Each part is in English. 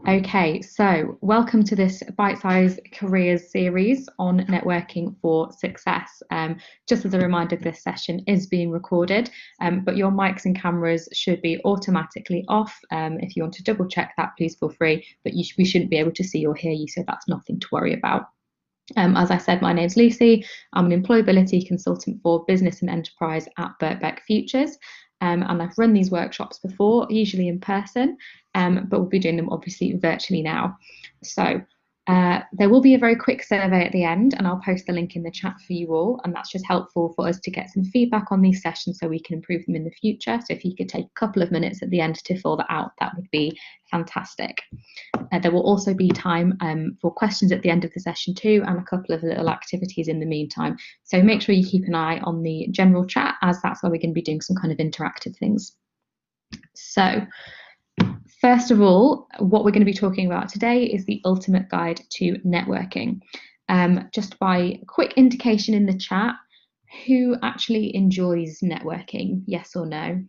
Okay, so welcome to this bite-sized careers series on networking for success. Just as a reminder, this session is being recorded, but your mics and cameras should be automatically off. If you want to double check that, please feel free, but we shouldn't be able to see or hear you, so that's nothing to worry about. As I said, my name's Lucy. I'm an employability consultant for business and enterprise at Birkbeck Futures. And I've run these workshops before, usually in person, but we'll be doing them obviously virtually now. So there will be a very quick survey at the end, and I'll post the link in the chat for you all. And that's just helpful for us to get some feedback on these sessions so we can improve them in the future. So if you could take a couple of minutes at the end to fill that out, that would be fantastic. There will also be time for questions at the end of the session too, and a couple of little activities in the meantime. So make sure you keep an eye on the general chat, as that's where we're going to be doing some kind of interactive things. So first of all, what we're going to be talking about today is the ultimate guide to networking. Just by quick indication in the chat, who actually enjoys networking? Yes or no?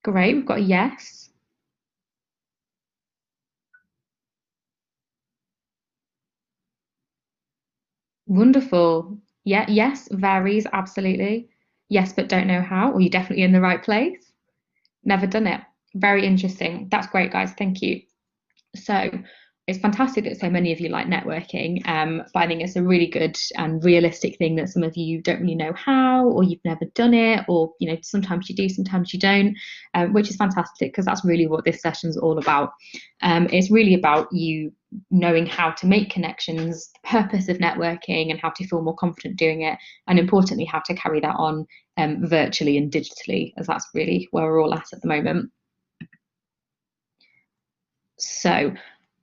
Great, we've got a yes. Wonderful. Yeah, yes, varies, absolutely. Yes, but don't know how, or you're definitely in the right place. Never done it. Very interesting. That's great, guys. Thank you. So it's fantastic that so many of you like networking, but I think it's a really good and realistic thing that some of you don't really know how, or you've never done it, or sometimes you do, sometimes you don't, which is fantastic because that's really what this session is all about. It's really about you knowing how to make connections, the purpose of networking, and how to feel more confident doing it, and importantly, how to carry that on virtually and digitally, as that's really where we're all at the moment. So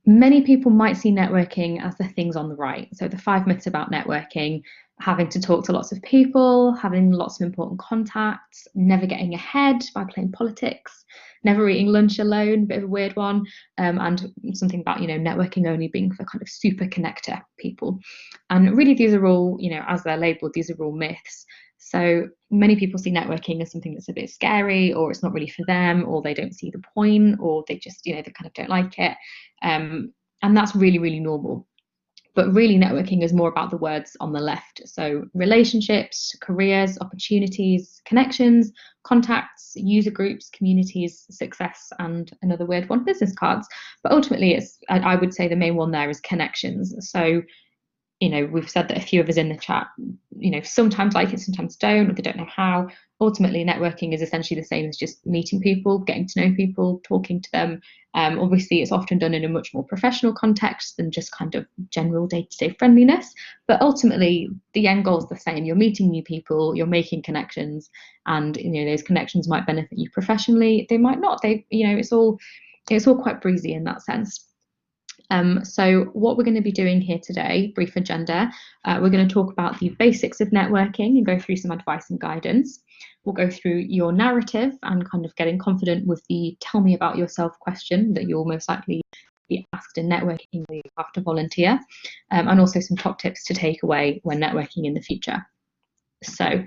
many people might see networking as the things on the right. So the 5 myths about networking: having to talk to lots of people, having lots of important contacts, never getting ahead by playing politics, never eating lunch alone, bit of a weird one, and something about, networking only being for kind of super connector people. And really, these are all, as they're labeled, these are all myths. So many people see networking as something that's a bit scary, or it's not really for them, or they don't see the point, or they just, they kind of don't like it. And that's really, really normal. But really, networking is more about the words on the left. So relationships, careers, opportunities, connections, contacts, user groups, communities, success, and another weird one, business cards. But ultimately, I would say the main one there is connections. So we've said that a few of us in the chat, sometimes like it, sometimes don't, or they don't know how. Ultimately, networking is essentially the same as just meeting people, getting to know people, talking to them. Obviously, it's often done in a much more professional context than just kind of general day-to-day friendliness. But ultimately, the end goal is the same. You're meeting new people, you're making connections, and those connections might benefit you professionally. They might not. It's all quite breezy in that sense. So what we're going to be doing here today, brief agenda, we're going to talk about the basics of networking and go through some advice and guidance. We'll go through your narrative and kind of getting confident with the tell me about yourself question that you'll most likely be asked in networking when you have to volunteer, and also some top tips to take away when networking in the future. So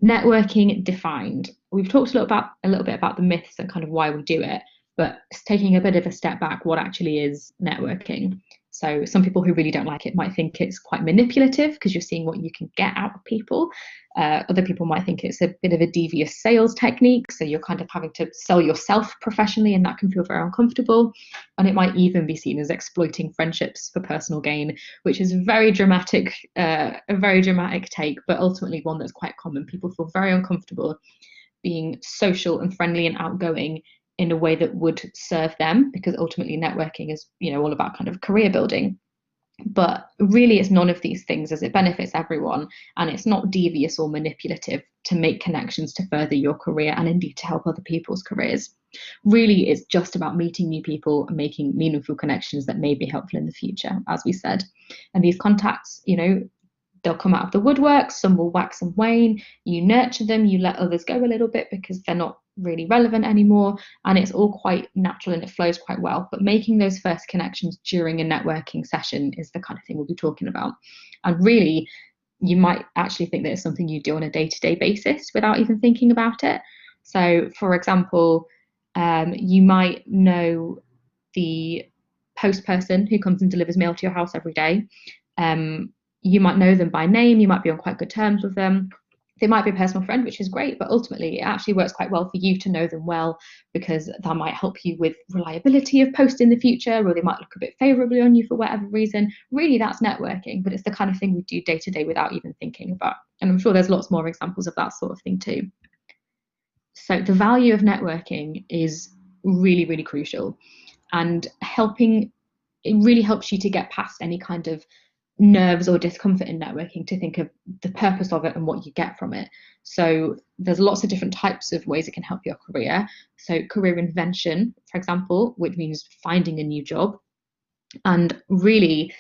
networking defined. We've talked a little bit about the myths and kind of why we do it, but taking a bit of a step back, what actually is networking? So some people who really don't like it might think it's quite manipulative because you're seeing what you can get out of people. Other people might think it's a bit of a devious sales technique. So you're kind of having to sell yourself professionally, and that can feel very uncomfortable. And it might even be seen as exploiting friendships for personal gain, which is a very dramatic take, but ultimately one that's quite common. People feel very uncomfortable being social and friendly and outgoing in a way that would serve them, because ultimately networking is all about kind of career building. But really, it's none of these things, as it benefits everyone, and it's not devious or manipulative to make connections to further your career and indeed to help other people's careers. Really, it's just about meeting new people and making meaningful connections that may be helpful in the future, as we said. And these contacts, they'll come out of the woodwork. Some will wax and wane. You nurture them, you let others go a little bit because they're not really relevant anymore, and it's all quite natural and it flows quite well. But making those first connections during a networking session is the kind of thing we'll be talking about. And really, you might actually think that it's something you do on a day-to-day basis without even thinking about it. So for example, You might know the post person who comes and delivers mail to your house every day. You might know them by name, you might be on quite good terms with them. They might be a personal friend, which is great, but ultimately it actually works quite well for you to know them well, because that might help you with reliability of post in the future, or they might look a bit favorably on you for whatever reason. Really, that's networking, but it's the kind of thing we do day to day without even thinking about. And I'm sure there's lots more examples of that sort of thing too. So the value of networking is really, really crucial, and it really helps you to get past any kind of nerves or discomfort in networking, to think of the purpose of it and what you get from it. So there's lots of different types of ways it can help your career. So career invention, for example, which means finding a new job. And really,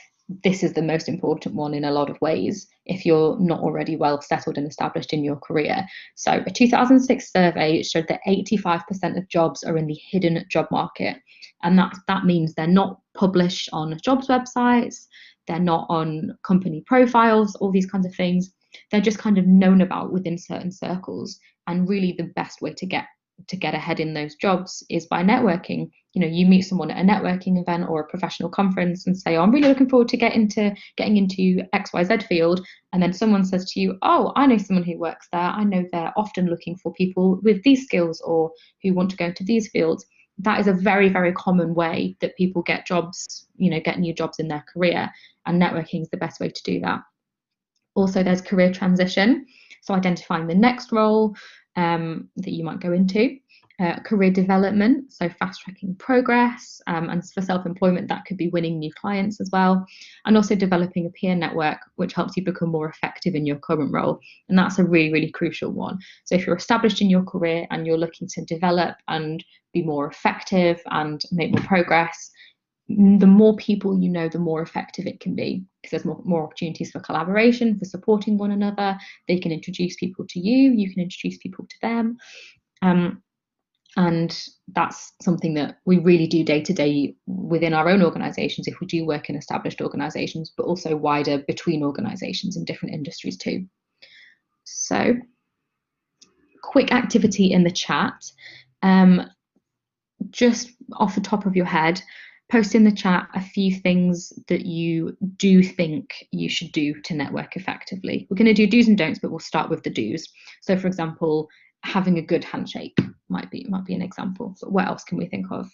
this is the most important one in a lot of ways if you're not already well settled and established in your career. So a 2006 survey showed that 85% of jobs are in the hidden job market. And that means they're not published on jobs websites, they're not on company profiles, all these kinds of things. They're just kind of known about within certain circles. And really, the best way to get ahead in those jobs is by networking. You meet someone at a networking event or a professional conference and say, oh, I'm really looking forward to getting into XYZ field. And then someone says to you, oh, I know someone who works there. I know they're often looking for people with these skills or who want to go into these fields. That is a very, very common way that people get jobs, get new jobs in their career. And networking is the best way to do that. Also, there's career transition. So identifying the next role that you might go into. Career development, so fast tracking progress, and for self-employment, that could be winning new clients as well, and also developing a peer network, which helps you become more effective in your current role. And that's a really, really crucial one. So if you're established in your career and you're looking to develop and be more effective and make more progress, the more people you know, the more effective it can be, because there's more opportunities for collaboration, for supporting one another. They can introduce people to you, you can introduce people to them. And that's something that we really do day to day within our own organizations, if we do work in established organizations, but also wider between organizations in different industries too. So, quick activity in the chat. Just off the top of your head, post in the chat a few things that you do think you should do to network effectively. We're going to do do's and don'ts, but we'll start with the do's. So, for example, having a good handshake might be an example. But what else can we think of?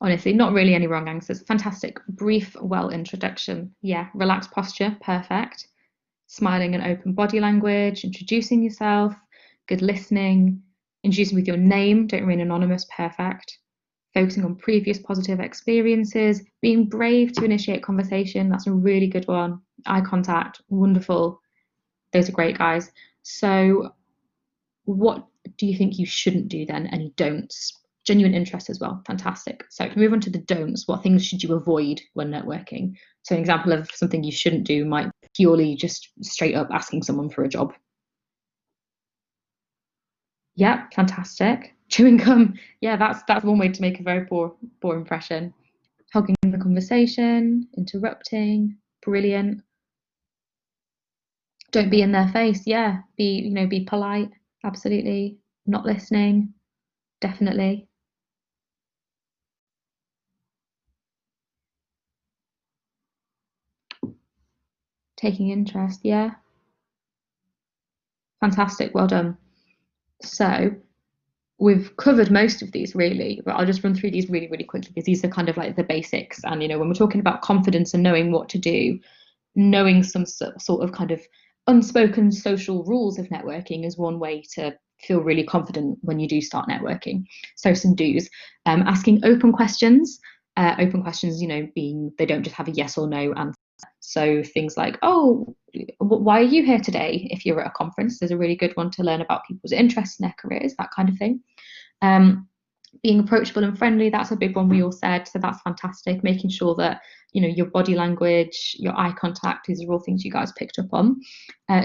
Honestly, not really any wrong answers. Fantastic. Brief, well introduction. Yeah. Relaxed posture. Perfect. Smiling and open body language. Introducing yourself. Good listening. Introducing with your name. Don't remain anonymous. Perfect. Focusing on previous positive experiences. Being brave to initiate conversation. That's a really good one. Eye contact. Wonderful. Those are great, guys. So, what do you think you shouldn't do then? Any don'ts? Genuine interest as well. Fantastic. So to move on to the don'ts, what things should you avoid when networking? So an example of something you shouldn't do might purely just straight up asking someone for a job. Yeah, fantastic. Chewing gum. Yeah, that's one way to make a very poor impression. Hogging the conversation, interrupting. Brilliant. Don't be in their face. Yeah, be polite. Absolutely. Not listening. Definitely. Taking interest. Yeah. Fantastic. Well done. So we've covered most of these really, but I'll just run through these really, really quickly, because these are kind of like the basics. And, when we're talking about confidence and knowing what to do, knowing some sort of kind of unspoken social rules of networking is one way to feel really confident when you do start networking. So some do's: asking open questions. Open questions, being they don't just have a yes or no answer. So things like, oh, why are you here today? If you're at a conference, there's a really good one to learn about people's interests in their careers, that kind of thing. Being approachable and friendly, that's a big one we all said, so that's fantastic. Making sure that your body language, your eye contact, these are all things you guys picked up on.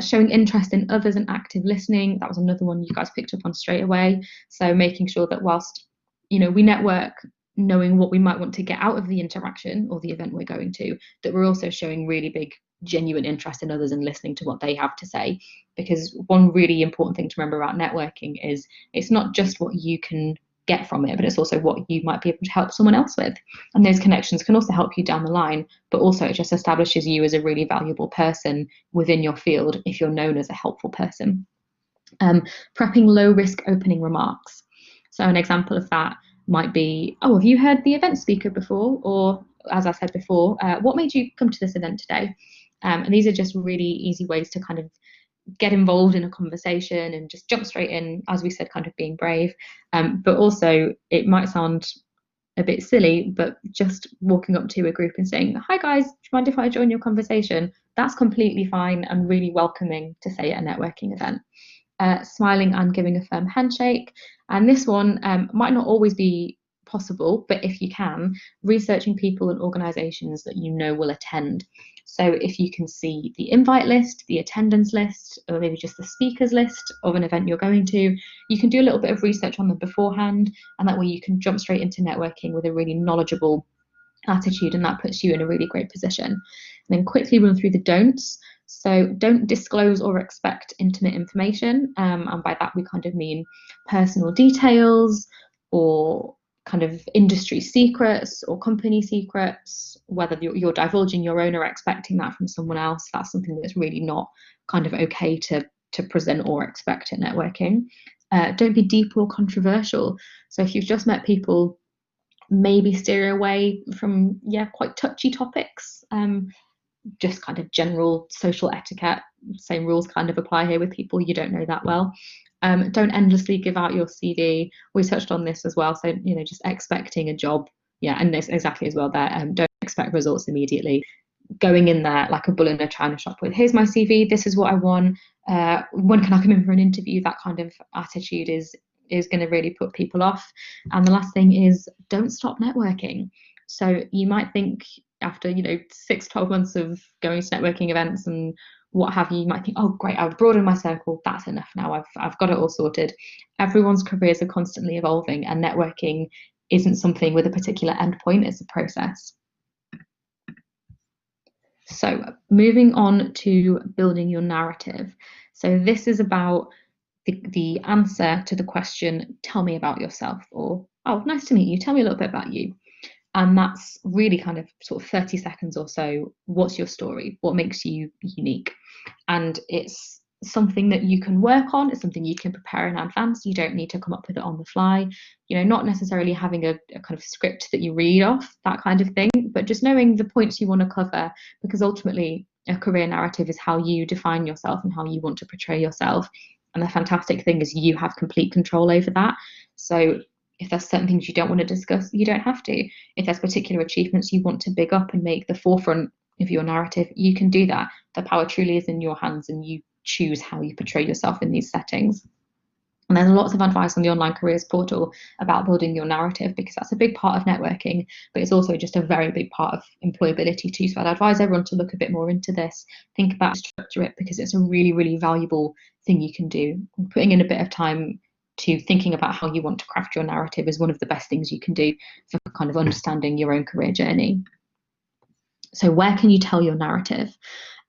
Showing interest in others and active listening, that was another one you guys picked up on straight away. So making sure that whilst we network knowing what we might want to get out of the interaction or the event we're going to, that we're also showing really big genuine interest in others and listening to what they have to say. Because one really important thing to remember about networking is it's not just what you can get from it, but it's also what you might be able to help someone else with. And those connections can also help you down the line, but also it just establishes you as a really valuable person within your field if you're known as a helpful person. Prepping low risk opening remarks. So an example of that might be, oh, have you heard the event speaker before? Or as I said before, what made you come to this event today? And these are just really easy ways to kind of get involved in a conversation and just jump straight in, as we said, kind of being brave. But also it might sound a bit silly, but just walking up to a group and saying, hi guys, do you mind if I join your conversation? That's completely fine and really welcoming to say at a networking event. Smiling and giving a firm handshake. And this one might not always be possible, but if you can, researching people and organisations that you know will attend. So if you can see the invite list, the attendance list, or maybe just the speakers list of an event you're going to, you can do a little bit of research on them beforehand, and that way you can jump straight into networking with a really knowledgeable attitude, and that puts you in a really great position. And then quickly run through the don'ts. So don't disclose or expect intimate information, and by that we kind of mean personal details or kind of industry secrets or company secrets, whether you're divulging your own or expecting that from someone else. That's something that's really not kind of okay to present or expect at networking. Don't be deep or controversial. So if you've just met people, maybe steer away from quite touchy topics. Just kind of general social etiquette. Same rules kind of apply here with people you don't know that well. Don't endlessly give out your CV. We touched on this as well. So just expecting a job. Yeah, and this exactly as well there. Don't expect results immediately. Going in there like a bull in a china shop with, here's my CV, this is what I want. When can I come in for an interview? That kind of attitude is going to really put people off. And the last thing is, don't stop networking. So you might think after 6-12 months of going to networking events and what have you, you might think, oh great, I've broadened my circle, that's enough now, I've got it all sorted. Everyone's careers are constantly evolving, and networking isn't something with a particular endpoint, it's a process. So moving on to building your narrative. So this is about the answer to the question, tell me about yourself, or, oh, nice to meet you, tell me a little bit about you. And that's really kind of sort of 30 seconds or so. What's your story? What makes you unique? And it's something that you can work on. It's something you can prepare in advance. You don't need to come up with it on the fly. Not necessarily having a kind of script that you read off, that kind of thing, but just knowing the points you want to cover, because ultimately a career narrative is how you define yourself and how you want to portray yourself. And the fantastic thing is you have complete control over that. So if there's certain things you don't want to discuss, you don't have to. If there's particular achievements you want to big up and make the forefront of your narrative, you can do that. The power truly is in your hands, and you choose how you portray yourself in these settings. And there's lots of advice on the online careers portal about building your narrative, because that's a big part of networking, but it's also just a very big part of employability too. So I'd advise everyone to look a bit more into this, think about structure it, because it's a really, really valuable thing you can do. Putting in a bit of time to thinking about how you want to craft your narrative is one of the best things you can do for kind of understanding your own career journey. So where can you tell your narrative?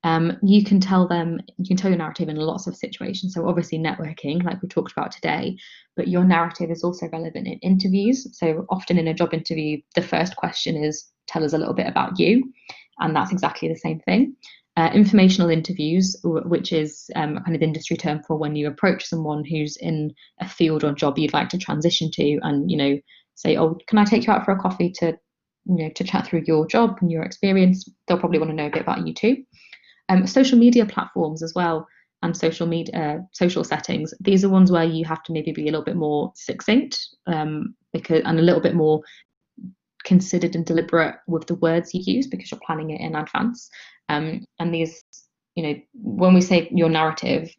You can tell your narrative in lots of situations. So obviously networking, like we talked about today, but your narrative is also relevant in interviews. So often in a job interview, the first question is, tell us a little bit about you. And that's exactly the same thing. Informational interviews, which is a kind of industry term for when you approach someone who's in a field or job you'd like to transition to, and say, oh, can I take you out for a coffee to chat through your job and your experience? They'll probably want to know a bit about you too. Social media platforms as well, and social settings. These are ones where you have to maybe be a little bit more succinct, and a little bit more considered and deliberate with the words you use, because you're planning it in advance. And these, when we say your narrative,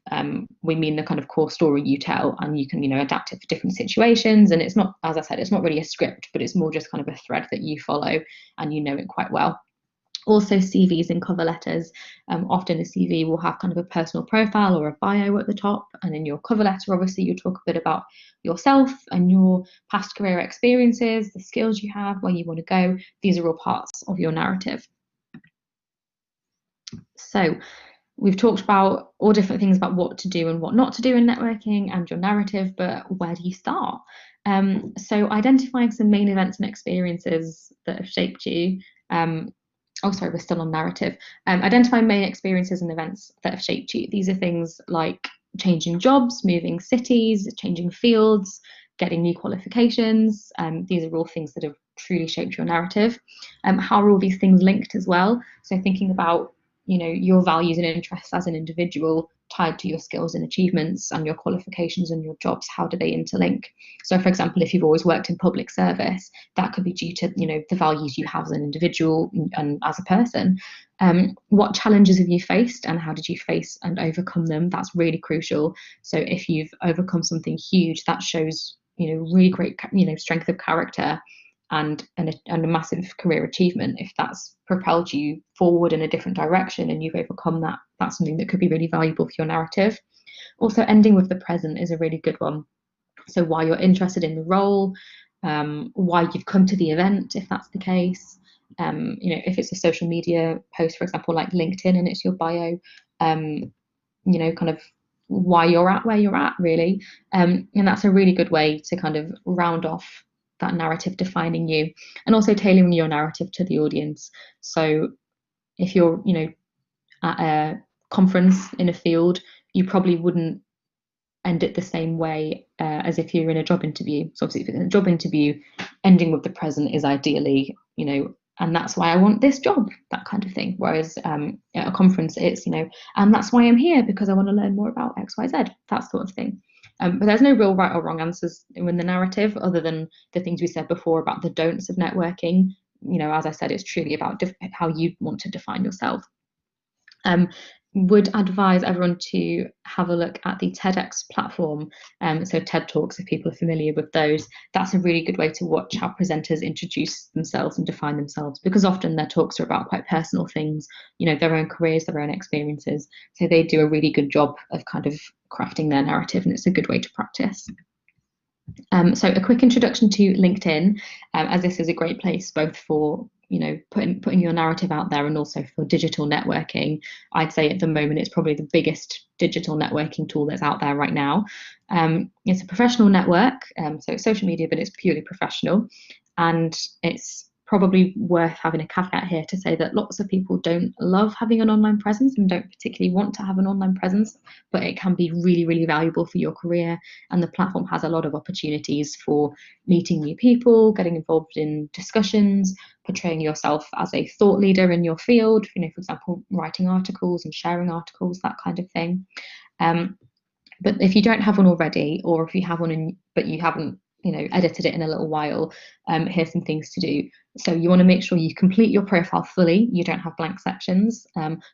we mean the kind of core story you tell, and you can, adapt it for different situations. And it's not, as I said, it's not really a script, but it's more just kind of a thread that you follow and you know it quite well. Also, CVs and cover letters. Often a CV will have kind of a personal profile or a bio at the top, and in your cover letter, obviously, you talk a bit about yourself and your past career experiences, the skills you have, where you want to go. These are all parts of your narrative. So we've talked about all different things about what to do and what not to do in networking and your narrative, but where do you start? So identifying some main events and experiences that have shaped you. Oh, sorry, we're still on narrative. Identifying main experiences and events that have shaped you. These are things like changing jobs, moving cities, changing fields, getting new qualifications. These are all things that have truly shaped your narrative. How are all these things linked as well? So thinking about your values and interests as an individual tied to your skills and achievements and your qualifications and your jobs, how do they interlink? So for example, if you've always worked in public service, that could be due to the values you have as an individual and as a person. What challenges have you faced and how did you face and overcome them? That's really crucial. So if you've overcome something huge, that shows really great strength of character and a massive career achievement. If that's propelled you forward in a different direction and you've overcome that, that's something that could be really valuable for your narrative. Also, ending with the present is a really good one. So why you're interested in the role, why you've come to the event, if that's the case. If it's a social media post, for example, like LinkedIn, and it's your bio, kind of why you're at where you're at, really. And that's a really good way to kind of round off that narrative defining you, and also tailoring your narrative to the audience. So if you're, at a conference in a field, you probably wouldn't end it the same way as if you're in a job interview. So obviously, if it's in a job interview, ending with the present is ideally, and that's why I want this job, that kind of thing. Whereas at a conference, it's, and that's why I'm here, because I want to learn more about X, Y, Z, that sort of thing. But there's no real right or wrong answers in the narrative, other than the things we said before about the don'ts of networking. As I said, it's truly about how you want to define yourself. Would advise everyone to have a look at the TEDx platform. So TED Talks, if people are familiar with those, that's a really good way to watch how presenters introduce themselves and define themselves, because often their talks are about quite personal things, their own careers, their own experiences. So they do a really good job of kind of crafting their narrative, and it's a good way to practice. So a quick introduction to LinkedIn, as this is a great place both for putting your narrative out there and also for digital networking. I'd say at the moment it's probably the biggest digital networking tool that's out there right now. It's a professional network, so it's social media, but it's purely professional, and it's probably worth having a caveat here to say that lots of people don't love having an online presence and don't particularly want to have an online presence, but it can be really, really valuable for your career. And the platform has a lot of opportunities for meeting new people, getting involved in discussions, portraying yourself as a thought leader in your field, for example, writing articles and sharing articles, that kind of thing. But if you don't have one already, or if you have one but you haven't edited it in a little while, here's some things to do. So you want to make sure you complete your profile fully. You don't have blank sections.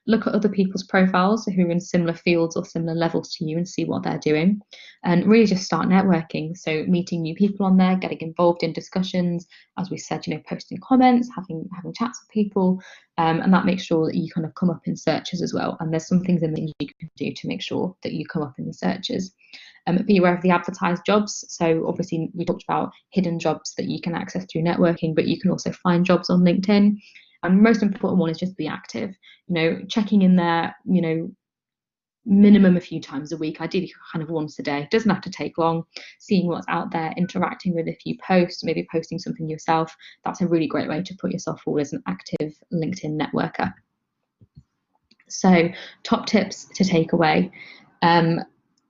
Look at other people's profiles who are in similar fields or similar levels to you and see what they're doing, and really just start networking. So meeting new people on there, getting involved in discussions, as we said, posting comments, having chats with people, and that makes sure that you kind of come up in searches as well. And there's some things in there you can do to make sure that you come up in the searches. Be aware of the advertised jobs. So obviously we talked about hidden jobs that you can access through networking, but you can also find jobs on LinkedIn. And the most important one is just be active, checking in there, minimum a few times a week, ideally kind of once a day. It doesn't have to take long. Seeing what's out there, interacting with a few posts, maybe posting something yourself. That's a really great way to put yourself forward as an active LinkedIn networker. So top tips to take away.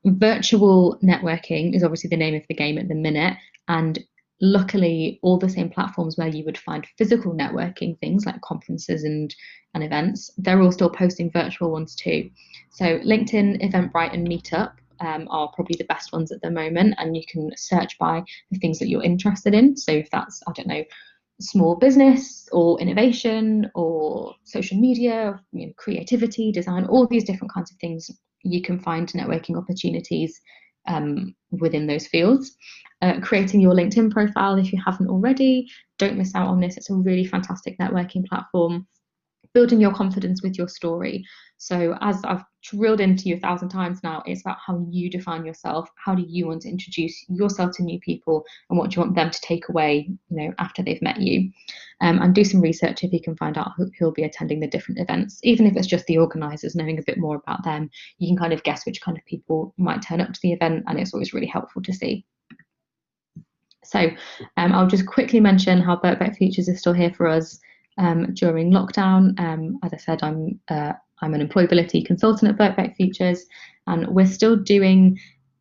Virtual networking is obviously the name of the game at the minute, and luckily all the same platforms where you would find physical networking things like conferences and events, they're all still posting virtual ones too. So LinkedIn, Eventbrite and Meetup are probably the best ones at the moment, and you can search by the things that you're interested in. So if that's, I don't know, small business or innovation or social media, creativity, design, all these different kinds of things, you can find networking opportunities within those fields. Creating your LinkedIn profile if you haven't already, don't miss out on this. It's a really fantastic networking platform. building your confidence with your story. So as I've drilled into you 1,000 times now, it's about how you define yourself. How do you want to introduce yourself to new people, and what do you want them to take away, after they've met you? And do some research if you can find out who'll be attending the different events. Even if it's just the organisers, knowing a bit more about them, you can kind of guess which kind of people might turn up to the event, and it's always really helpful to see. So I'll just quickly mention how Birkbeck Futures is still here for us during lockdown. As I said, I'm an employability consultant at Birkbeck Futures, and we're still doing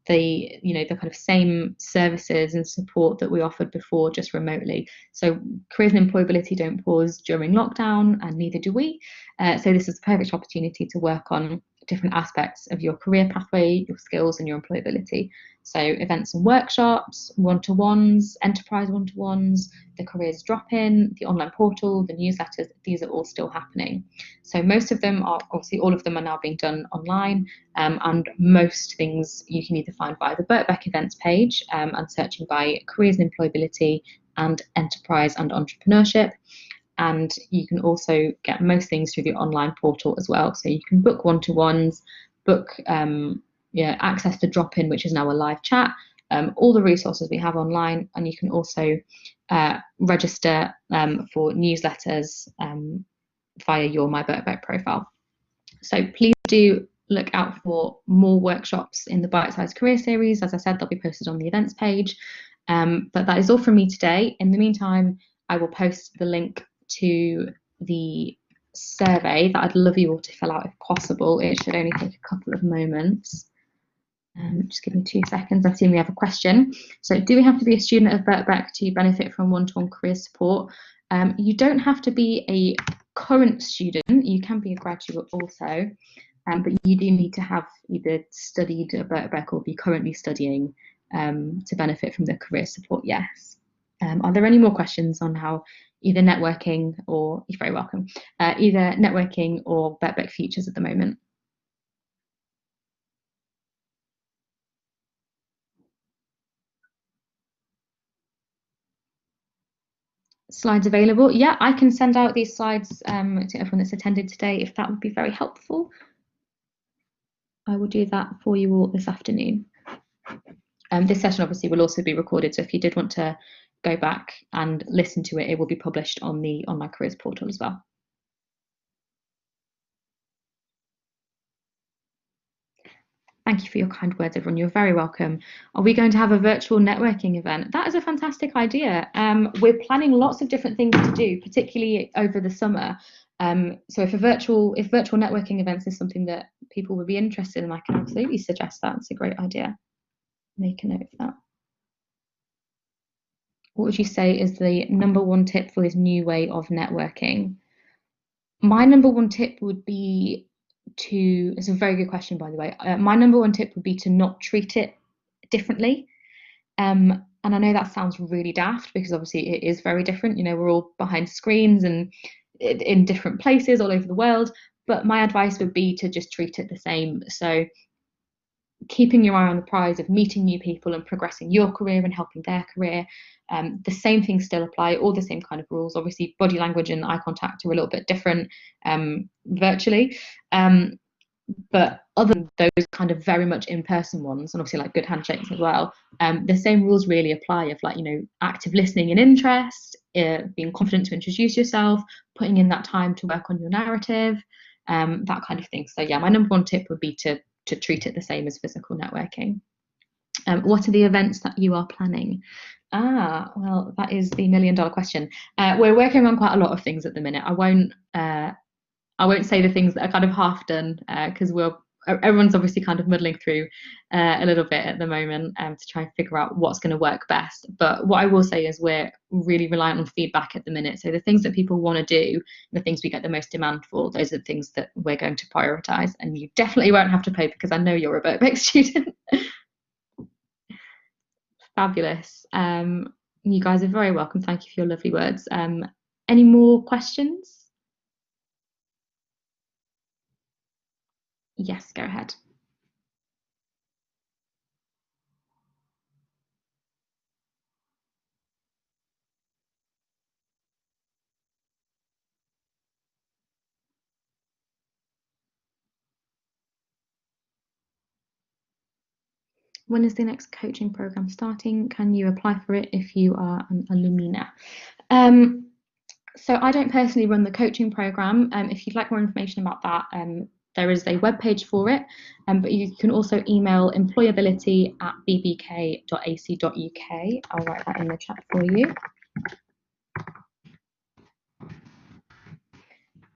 the kind of same services and support that we offered before, just remotely. So careers and employability don't pause during lockdown, and neither do we. So this is the perfect opportunity to work on different aspects of your career pathway, your skills, and your employability. So events and workshops, one-to-ones, enterprise one-to-ones, the careers drop-in, the online portal, the newsletters, these are all still happening. So most of them are, obviously all of them are now being done online, and most things you can either find via the Birkbeck events page and searching by careers and employability and enterprise and entrepreneurship. And you can also get most things through the online portal as well. So you can book one-to-ones, book access to Drop-In, which is now a live chat, all the resources we have online, and you can also register for newsletters via your My Birkbeck profile. So please do look out for more workshops in the Bite Size Career Series. As I said, they'll be posted on the events page. But that is all from me today. In the meantime, I will post the link to the survey that I'd love you all to fill out if possible. It should only take a couple of moments. Just give me 2 seconds. I've seen we have a question. So, do we have to be a student of Birkbeck to benefit from one-to-one career support? You don't have to be a current student. You can be a graduate also, but you do need to have either studied at Birkbeck or be currently studying to benefit from the career support. Yes. Are there any more questions on how either networking or, you're very welcome, either networking or Birkbeck Futures at the moment? Slides available? Yeah, I can send out these slides to everyone that's attended today if that would be very helpful. I will do that for you all this afternoon. This session obviously will also be recorded, so if you did want to go back and listen to it, it will be published on the online careers portal as well. Thank you for your kind words, everyone. You're very welcome. Are we going to have a virtual networking event? That is a fantastic idea. We're planning lots of different things to do, particularly over the summer. So if virtual networking events is something that people would be interested in, I can absolutely suggest that. It's a great idea. Make a note of that. What would you say is the number one tip for this new way of networking? My number one tip would be it's a very good question, by the way. My number one tip would be to not treat it differently. And I know that sounds really daft because obviously it is very different. We're all behind screens and in different places all over the world. But my advice would be to just treat it the same. So keeping your eye on the prize of meeting new people and progressing your career and helping their career. The same things still apply, all the same kind of rules. Obviously, body language and eye contact are a little bit different virtually. But other than those kind of very much in-person ones, and obviously like good handshakes as well, the same rules really apply of active listening and interest, being confident to introduce yourself, putting in that time to work on your narrative, that kind of thing. So yeah, my number one tip would be to treat it the same as physical networking. What are the events that you are planning? Well, that is the $1,000,000 question. We're working on quite a lot of things at the minute. I won't say the things that are kind of half done because everyone's obviously kind of muddling through a little bit at the moment to try and figure out what's going to work best. But what I will say is we're really reliant on feedback at the minute. So the things that people want to do, the things we get the most demand for, those are the things that we're going to prioritize. And you definitely won't have to pay because I know you're a Birkbeck student. Fabulous. You guys are very welcome. Thank you for your lovely words. Any more questions? Yes, go ahead. When is the next coaching program starting? Can you apply for it if you are an alumna? So I don't personally run the coaching program. If you'd like more information about that, there is a webpage for it, but you can also email employability@bbk.ac.uk. I'll write that in the chat for you.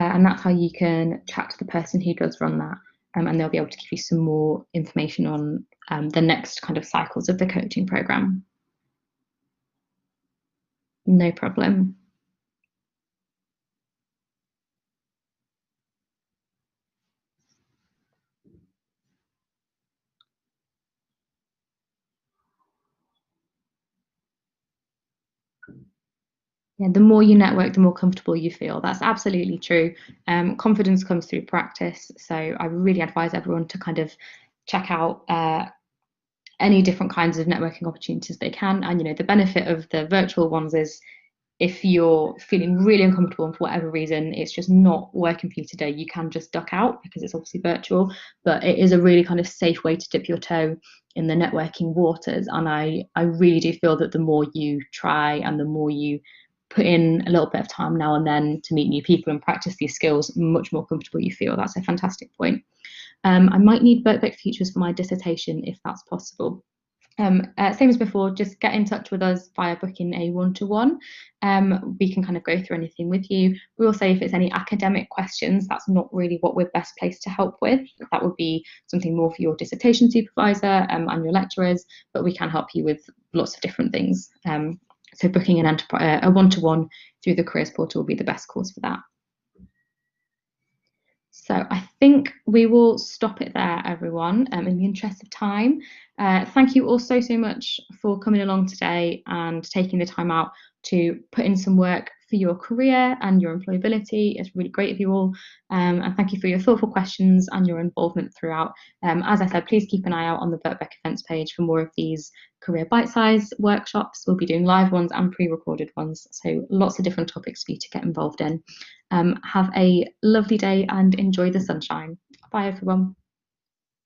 And that's how you can chat to the person who does run that, and they'll be able to give you some more information on the next kind of cycles of the coaching program. No problem. Yeah, the more you network, the more comfortable you feel. That's absolutely true. Confidence comes through practice. So I really advise everyone to kind of check out any different kinds of networking opportunities they can. And, you know, the benefit of the virtual ones is if you're feeling really uncomfortable and for whatever reason it's just not working for you today, you can just duck out because it's obviously virtual, but it is a really kind of safe way to dip your toe in the networking waters. And I really do feel that the more you try and the more you put in a little bit of time now and then to meet new people and practice these skills, much more comfortable you feel. That's a fantastic point. I might need Birkbeck Futures for my dissertation if that's possible. Same as before, just get in touch with us via booking a one-to-one. We can kind of go through anything with you. We will say if it's any academic questions, that's not really what we're best placed to help with. That would be something more for your dissertation supervisor and your lecturers, but we can help you with lots of different things. So booking a one-to-one through the careers portal will be the best course for that. So I think we will stop it there, everyone, in the interest of time. Thank you all so much for coming along today and taking the time out to put in some work for your career and your employability. It's really great of you all. And thank you for your thoughtful questions and your involvement throughout. As I said, please keep an eye out on the Birkbeck events page for more of these career bite-sized workshops. We'll be doing live ones and pre-recorded ones, so lots of different topics for you to get involved in. Have a lovely day and enjoy the sunshine. Bye, everyone.